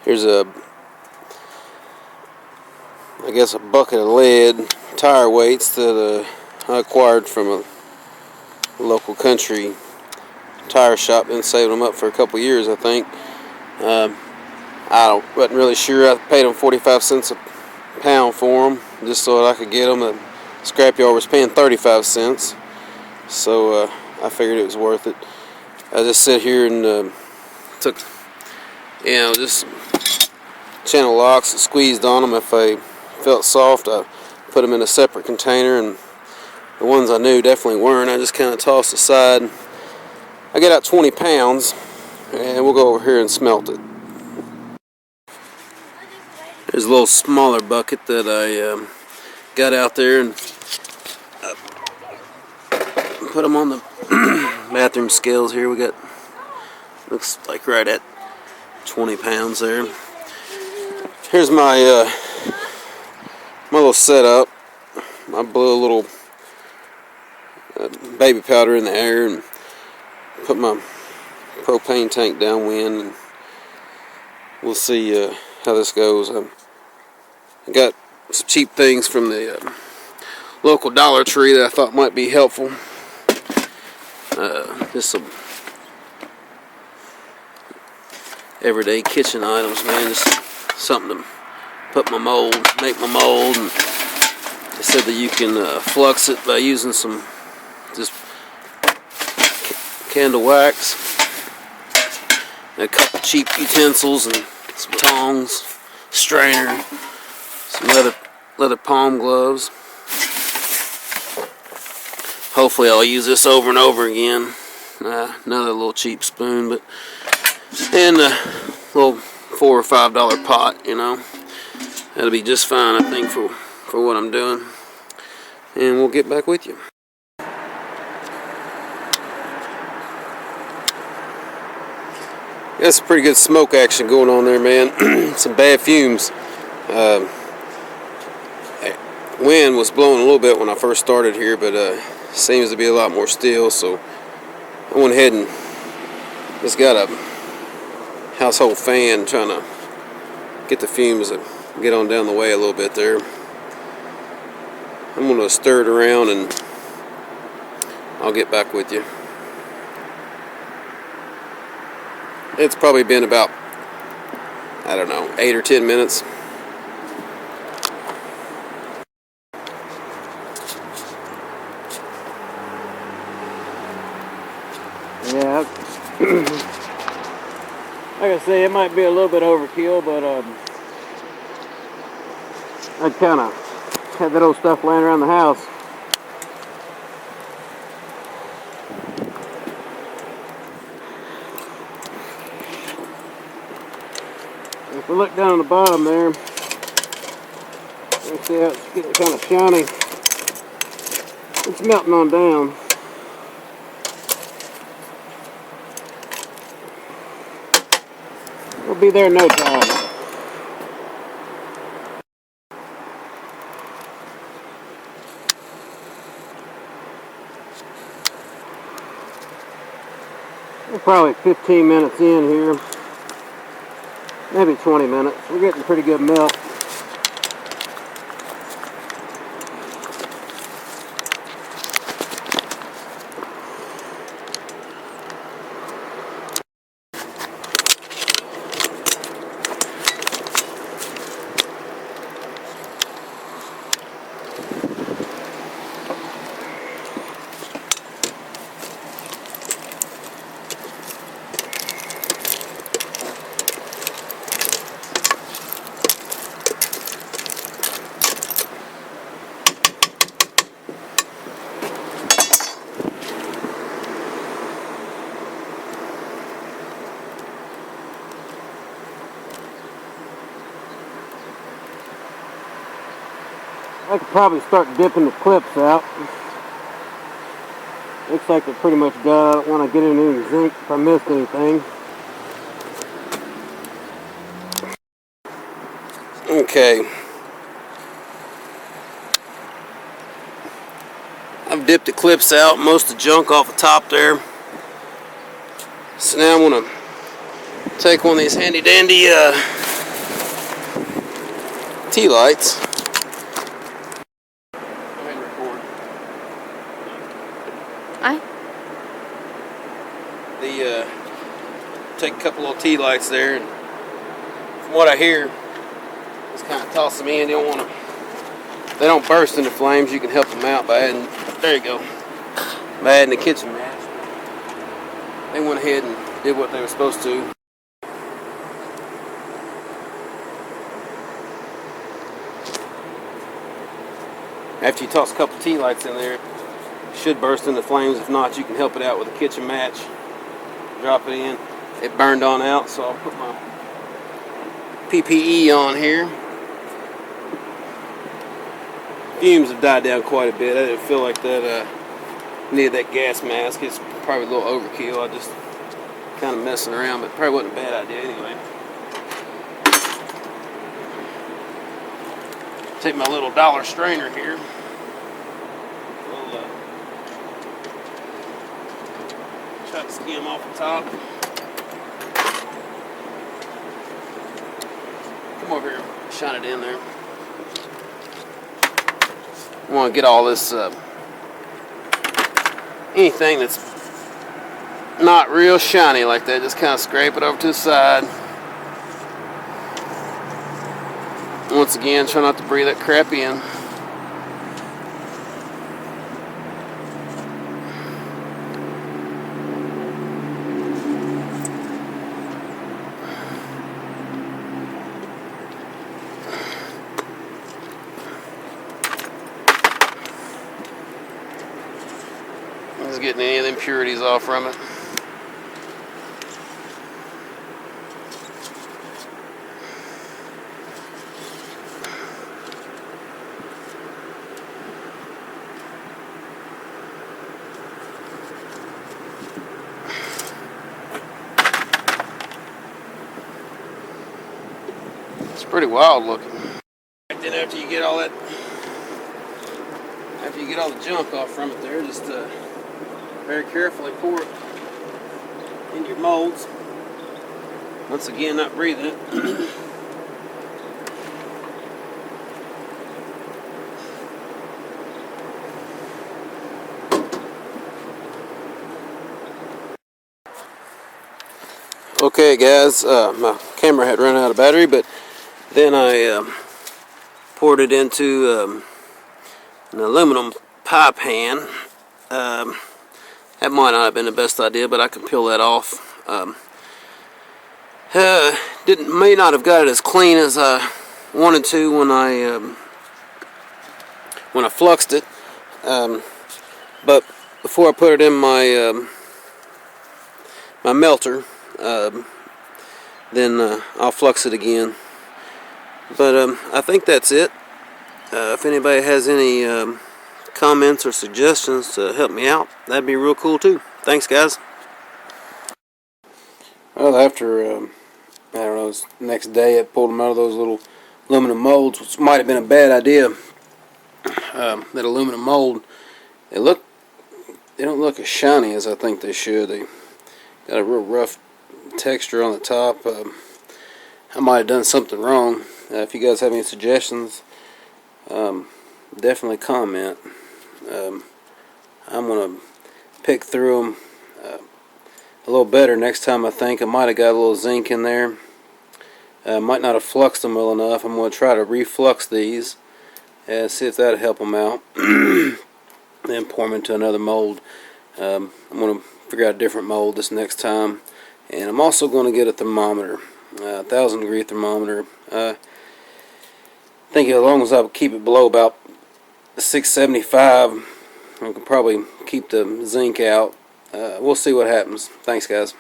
Here's I guess a bucket of lead tire weights that I acquired from a local country tire shop. Been saving them up for a couple years, I think. I wasn't really sure. I paid them 45 cents a pound for them, just so that I could get them. The scrapyard was paying 35 cents, so I figured it was worth it. I just sit here and took, just channel locks and squeezed on them. If they felt soft, I put them in a separate container, and the ones I knew definitely weren't, I just kind of tossed aside. I get out 20 pounds, and we'll go over here and smelt it. There's a little smaller bucket that I got out there, and put them on the bathroom scales here. We got, looks like right at 20 pounds there. Here's my my little setup. I blew a little baby powder in the air and put my propane tank downwind, and we'll see how this goes. I got some cheap things from the local Dollar Tree that I thought might be helpful. Just some everyday kitchen items, man. Just something to put my mold, make my mold. And they said that you can flux it by using some just candle wax, and a couple cheap utensils, and some tongs, strainer, some leather palm gloves. Hopefully I'll use this over and over again. Another little cheap spoon, and a little $4 or $5 pot, That'll be just fine, I think, for what I'm doing. And we'll get back with you. Got some pretty good smoke action going on there, man. Some bad fumes. Wind was blowing a little bit when I first started here, but seems to be a lot more still, so I went ahead and just got a household fan trying to get the fumes to get on down the way a little bit there. I'm going to stir it around and I'll get back with you. It's probably been about, 8 or 10 minutes. Yeah, like I say, it might be a little bit overkill, but I kind of had that old stuff laying around the house. If we look down on the bottom there, you see how it's getting kind of shiny. It's melting on down. We'll be there in no time. We're probably 15 minutes in here. Maybe 20 minutes. We're getting pretty good melt. I could probably start dipping the clips out. Looks like they're pretty much done. I don't want to get in any zinc if I missed anything. Okay. I've dipped the clips out, most of the junk off the top there. So now I'm going to take one of these handy dandy tea lights. Take a couple little tea lights there, and from what I hear, just kind of toss them in. You don't want to. They don't burst into flames. You can help them out by adding. There you go. By adding the kitchen match. They went ahead and did what they were supposed to. After you toss a couple tea lights in there, it should burst into flames. If not, you can help it out with a kitchen match. Drop it in. It burned on out, so I'll put my PPE on here. Fumes have died down quite a bit. I didn't feel like that needed that gas mask. It's probably a little overkill. I just kind of messing around, but probably wasn't a bad idea anyway. Take my little dollar strainer here. We'll try to skim off the top. Come over here, shine it in there. I want to get all this, anything that's not real shiny like that, just kind of scrape it over to the side. Once again, try not to breathe that crap in. Just getting any of the impurities off from it. It's pretty wild looking. Then after you get all that, after you get all the junk off from it there, just very carefully pour it in your molds. Once again, not breathing it. Okay guys, my camera had run out of battery, but then I poured it into an aluminum pie pan. That might not have been the best idea, but I can peel that off. May not have got it as clean as I wanted to when I fluxed it. But before I put it in my my melter, then I'll flux it again. But I think that's it. If anybody has any comments or suggestions to help me out, that'd be real cool too. Thanks guys. Well, after I don't know, this next day I pulled them out of those little aluminum molds, which might have been a bad idea. That aluminum mold, they don't look as shiny as I think they should. They got a real rough texture on the top. I might have done something wrong. If you guys have any suggestions, definitely comment. I'm going to pick through them a little better next time. I think I might have got a little zinc in there. Might not have fluxed them well enough. I'm going to try to reflux these and see if that'll help them out. Then pour them into another mold. I'm going to figure out a different mold this next time. And I'm also going to get a thermometer, 1,000 degree thermometer. I think as long as I keep it below about 675, I can probably keep the zinc out. We'll see what happens. Thanks guys.